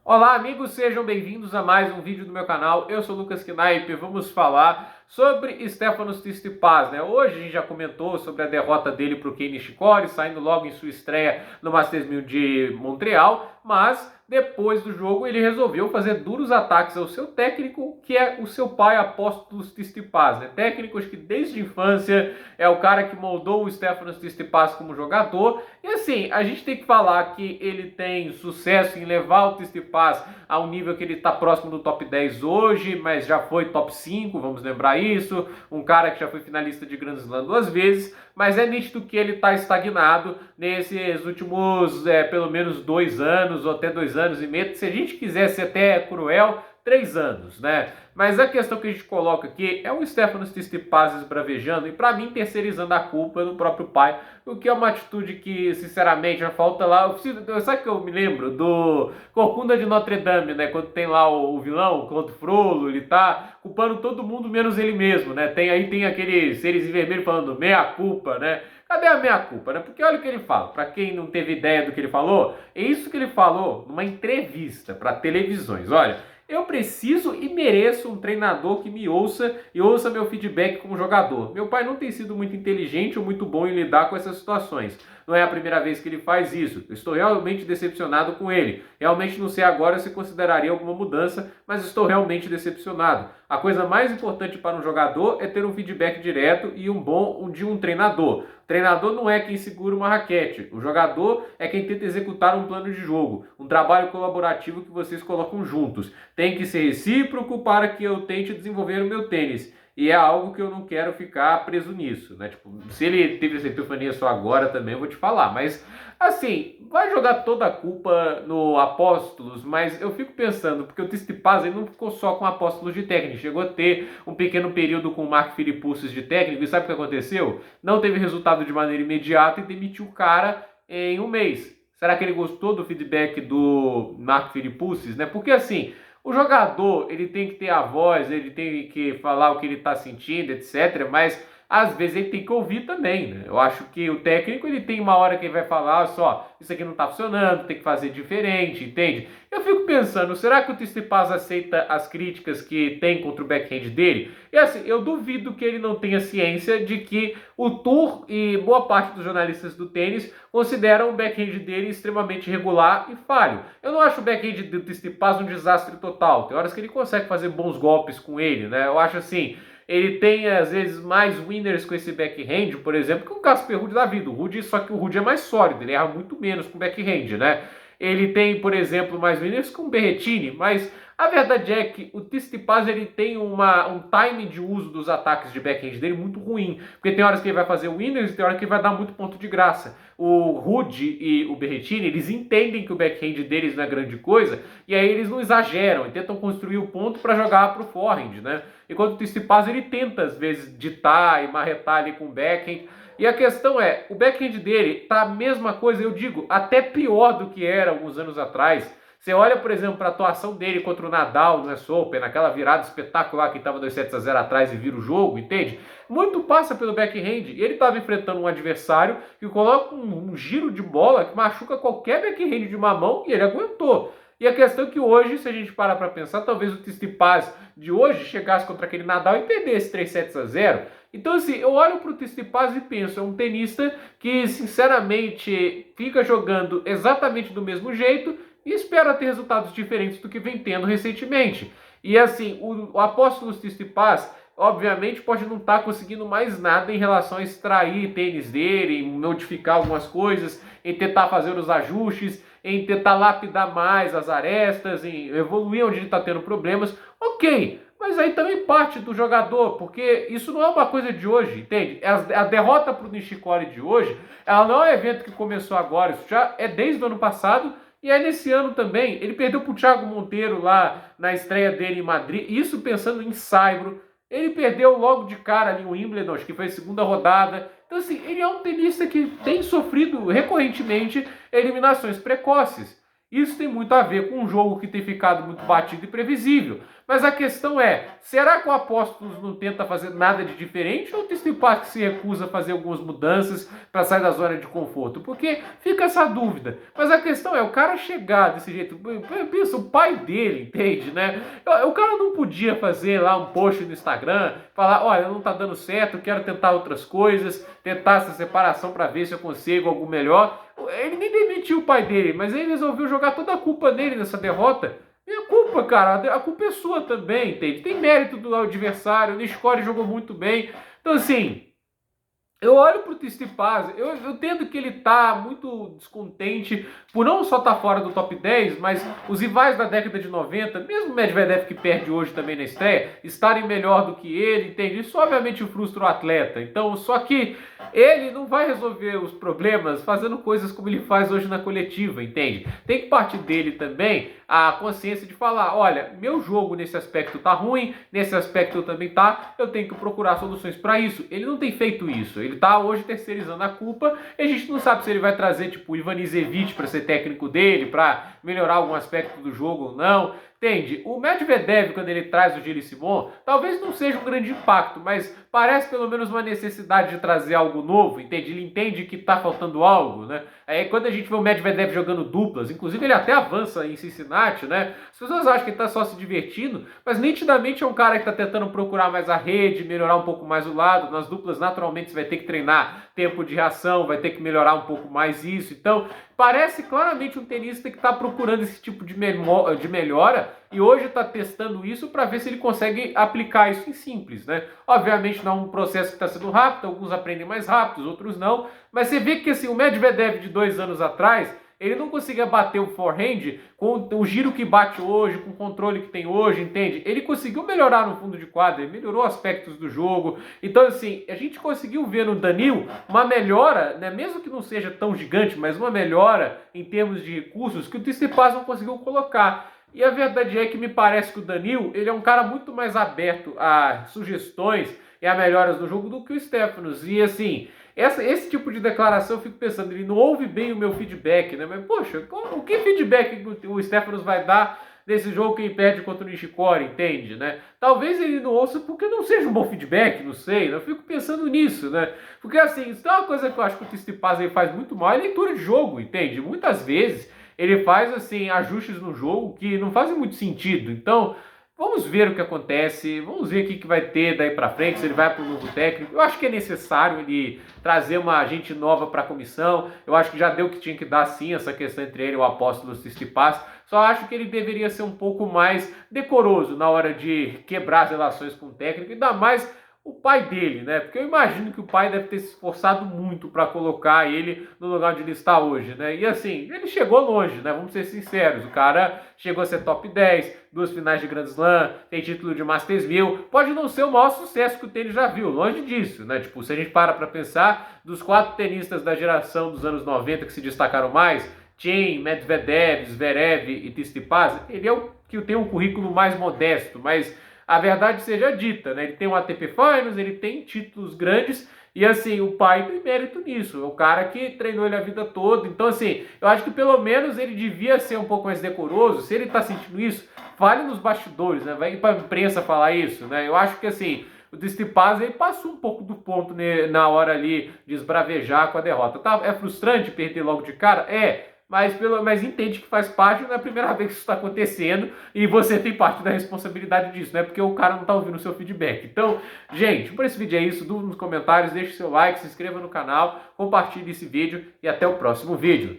Olá amigos, sejam bem-vindos a mais um vídeo do meu canal. Eu sou o Lucas Knaip. Vamos falar sobre Stefanos Tsitsipas, né? Hoje a gente já comentou sobre a derrota dele para o Kei Nishikori, saindo logo em sua estreia no Masters 1000 de Montreal, mas depois do jogo ele resolveu fazer duros ataques ao seu técnico, que é o seu pai, Apóstolos Tsitsipas, né? Técnico que desde a infância é o cara que moldou o Stefanos Tsitsipas como jogador. E assim, a gente tem que falar que ele tem sucesso em levar o Tsitsipas ao nível que ele está próximo do top 10 hoje, mas já foi top 5, vamos lembrar isso. Um cara que já foi finalista de Grand Slam 2 vezes, mas é nítido que ele está estagnado nesses últimos, pelo menos 2 anos, ou até 2 anos e meio. Se a gente quisesse até cruel, 3 anos, né? Mas a questão que a gente coloca aqui é o Stefanos Tsitsipas esbravejando e, para mim, terceirizando a culpa no próprio pai, o que é uma atitude que, sinceramente, já falta lá. Sabe que eu me lembro do Corcunda de Notre Dame, né? Quando tem lá o vilão, o Claude Frollo, ele tá culpando todo mundo menos ele mesmo, né? Tem aqueles seres em vermelho falando meia culpa, né? Cadê a meia culpa, né? Porque olha o que ele fala. Para quem não teve ideia do que ele falou, é isso que ele falou numa entrevista para televisões. Olha, eu preciso e mereço um treinador que me ouça e ouça meu feedback como jogador. Meu pai não tem sido muito inteligente ou muito bom em lidar com essas situações. Não é a primeira vez que ele faz isso. Eu estou realmente decepcionado com ele. Realmente não sei agora se consideraria alguma mudança, mas estou realmente decepcionado. A coisa mais importante para um jogador é ter um feedback direto e de um treinador. O treinador não é quem segura uma raquete. O jogador é quem tenta executar um plano de jogo, um trabalho colaborativo que vocês colocam juntos. Tem que ser recíproco para que eu tente desenvolver o meu tênis. E é algo que eu não quero ficar preso nisso, né? Tipo, se ele teve essa epifania só agora também, eu vou te falar. Mas, assim, vai jogar toda a culpa no Apóstolos, mas eu fico pensando, porque o Tsitsipas ele não ficou só com Apóstolos de técnico, chegou a ter um pequeno período com o Mark Philippoussis de técnico, e sabe o que aconteceu? Não teve resultado de maneira imediata e demitiu o cara em um mês. Será que ele gostou do feedback do Mark Philippoussis, né? Porque, assim, o jogador, ele tem que ter a voz, ele tem que falar o que ele está sentindo, etc. Mas, às vezes, ele tem que ouvir também, né? Eu acho que o técnico, ele tem uma hora que ele vai falar, só, isso aqui não está funcionando, tem que fazer diferente, entende? Eu fico pensando, será que o Tsitsipas aceita as críticas que tem contra o backhand dele? E assim, eu duvido que ele não tenha ciência de que o Tour e boa parte dos jornalistas do tênis consideram o backhand dele extremamente regular e falho. Eu não acho o backhand do Tsitsipas um desastre total. Tem horas que ele consegue fazer bons golpes com ele, né? Eu acho assim, ele tem às vezes mais winners com esse backhand, por exemplo, que o Casper Ruud da vida. Só que o Ruud é mais sólido, ele erra muito menos com backhand, né? Ele tem, por exemplo, mais winners com o Berrettini, mas a verdade é que o Tsitsipas ele tem um time de uso dos ataques de backhand dele muito ruim, porque tem horas que ele vai fazer winners e tem horas que ele vai dar muito ponto de graça. O Ruud e o Berrettini, eles entendem que o backhand deles não é grande coisa, e aí eles não exageram e tentam construir o ponto para jogar para o forehand, né? Enquanto o Tsitsipas ele tenta às vezes ditar e marretar ali com o backhand. E a questão é, o backhand dele tá a mesma coisa, eu digo, até pior do que era alguns anos atrás. Você olha, por exemplo, para a atuação dele contra o Nadal no US Open, naquela virada espetacular que estava 2-0 atrás e vira o jogo, entende? Muito passa pelo backhand. E ele estava enfrentando um adversário que coloca um giro de bola que machuca qualquer backhand de uma mão e ele aguentou. E a questão é que hoje, se a gente parar para pensar, talvez o Tsitsipas de hoje chegasse contra aquele Nadal e perdesse 3-0. Então, assim, eu olho para o Tsitsipas e penso, é um tenista que, sinceramente, fica jogando exatamente do mesmo jeito e espera ter resultados diferentes do que vem tendo recentemente. E, assim, o Apóstolos Tsitsipas, obviamente, pode não estar conseguindo mais nada em relação a extrair tênis dele, em modificar algumas coisas, em tentar fazer os ajustes, em tentar lapidar mais as arestas, em evoluir onde ele está tendo problemas. Ok, mas aí também parte do jogador, porque isso não é uma coisa de hoje, entende? A derrota para o Nishikori de hoje, ela não é um evento que começou agora, isso já é desde o ano passado e é nesse ano também. Ele perdeu para o Thiago Monteiro lá na estreia dele em Madrid, isso pensando em saibro. Ele perdeu logo de cara ali o Wimbledon, acho que foi a segunda rodada. Então, assim, ele é um tenista que tem sofrido recorrentemente eliminações precoces. Isso tem muito a ver com um jogo que tem ficado muito batido e previsível. Mas a questão é, será que o Apóstolos não tenta fazer nada de diferente ou o Tsitsipas se recusa a fazer algumas mudanças para sair da zona de conforto? Porque fica essa dúvida. Mas a questão é, o cara chegar desse jeito, pensa, o pai dele, entende, né? O cara não podia fazer lá um post no Instagram, falar, olha, não tá dando certo, quero tentar outras coisas, tentar essa separação para ver se eu consigo algo melhor. Ele nem demitiu o pai dele, mas ele resolveu jogar toda a culpa nele nessa derrota. E a culpa, cara, a culpa é sua também, entende? Tem mérito do adversário, o Nishikori jogou muito bem. Então, assim, eu olho pro Tsitsipas, eu entendo que ele tá muito descontente por não só estar fora do top 10, mas os rivais da década de 90, mesmo o Medvedev que perde hoje também na estreia, estarem melhor do que ele, entende? Isso obviamente frustra o atleta. Então, só que ele não vai resolver os problemas fazendo coisas como ele faz hoje na coletiva, entende? Tem que partir dele também a consciência de falar, olha, meu jogo nesse aspecto tá ruim, nesse aspecto também tá, eu tenho que procurar soluções para isso. Ele não tem feito isso, ele tá hoje terceirizando a culpa, e a gente não sabe se ele vai trazer tipo o Ivan Izevich para ser técnico dele, para melhorar algum aspecto do jogo ou não. Entende? O Medvedev, quando ele traz o Gilles Simon, talvez não seja um grande impacto, mas parece pelo menos uma necessidade de trazer algo novo, entende? Ele entende que tá faltando algo, né? Aí quando a gente vê o Medvedev jogando duplas, inclusive ele até avança em Cincinnati, né? As pessoas acham que ele tá só se divertindo, mas nitidamente é um cara que tá tentando procurar mais a rede, melhorar um pouco mais o lado. Nas duplas, naturalmente, você vai ter que treinar tempo de reação, vai ter que melhorar um pouco mais isso. Então, parece claramente um tenista que está procurando esse tipo de melhora e hoje está testando isso para ver se ele consegue aplicar isso em simples, né? Obviamente não é um processo que está sendo rápido, alguns aprendem mais rápido, outros não, mas você vê que assim, o Medvedev de 2 anos atrás, ele não conseguia bater o forehand com o giro que bate hoje, com o controle que tem hoje, entende? Ele conseguiu melhorar no fundo de quadra, ele melhorou aspectos do jogo. Então, assim, a gente conseguiu ver no Daniil uma melhora, né? Mesmo que não seja tão gigante, mas uma melhora em termos de recursos que o Tsitsipas não conseguiu colocar. E a verdade é que me parece que o Daniil, ele é um cara muito mais aberto a sugestões e a melhoras do jogo do que o Stefanos. E, assim, esse tipo de declaração eu fico pensando, ele não ouve bem o meu feedback, né? Mas, poxa, o que feedback o Stefanos vai dar nesse jogo que ele perde contra o Nishikori, entende, né? Talvez ele não ouça porque não seja um bom feedback, não sei, né? Eu fico pensando nisso, né? Porque, assim, isso é uma coisa que eu acho que o Tsitsipas ele faz muito mal, é leitura de jogo, entende? Muitas vezes ele faz, assim, ajustes no jogo que não fazem muito sentido. Então, vamos ver o que acontece, vamos ver o que vai ter daí para frente, se ele vai para um novo técnico. Eu acho que é necessário ele trazer uma gente nova para a comissão. Eu acho que já deu o que tinha que dar sim, essa questão entre ele e o Apóstolo Tsitsipas. Só acho que ele deveria ser um pouco mais decoroso na hora de quebrar as relações com o técnico, ainda mais o pai dele, né? Porque eu imagino que o pai deve ter se esforçado muito para colocar ele no lugar onde ele está hoje, né? E assim, ele chegou longe, né? Vamos ser sinceros, o cara chegou a ser top 10, 2 finais de Grand Slam, tem título de Masters 1000, pode não ser o maior sucesso que o tênis já viu, longe disso, né? Tipo, se a gente para pensar, dos 4 tenistas da geração dos anos 90 que se destacaram mais, Thiem, Medvedev, Zverev e Tsitsipas, ele é o que tem um currículo mais modesto, mas a verdade seja dita, né? Ele tem um ATP Finals, ele tem títulos grandes e, assim, o pai tem mérito nisso. É o cara que treinou ele a vida toda. Então, assim, eu acho que pelo menos ele devia ser um pouco mais decoroso. Se ele tá sentindo isso, fale nos bastidores, né? Vai pra imprensa falar isso, né? Eu acho que, assim, o Tsitsipas, ele passou um pouco do ponto na hora ali de esbravejar com a derrota. Tá? É frustrante perder logo de cara? É. Mas entende que faz parte, não é a primeira vez que isso está acontecendo e você tem parte da responsabilidade disso, né? Porque o cara não está ouvindo o seu feedback. Então, gente, por esse vídeo é isso. Dúvida nos comentários, deixe seu like, se inscreva no canal, compartilhe esse vídeo e até o próximo vídeo.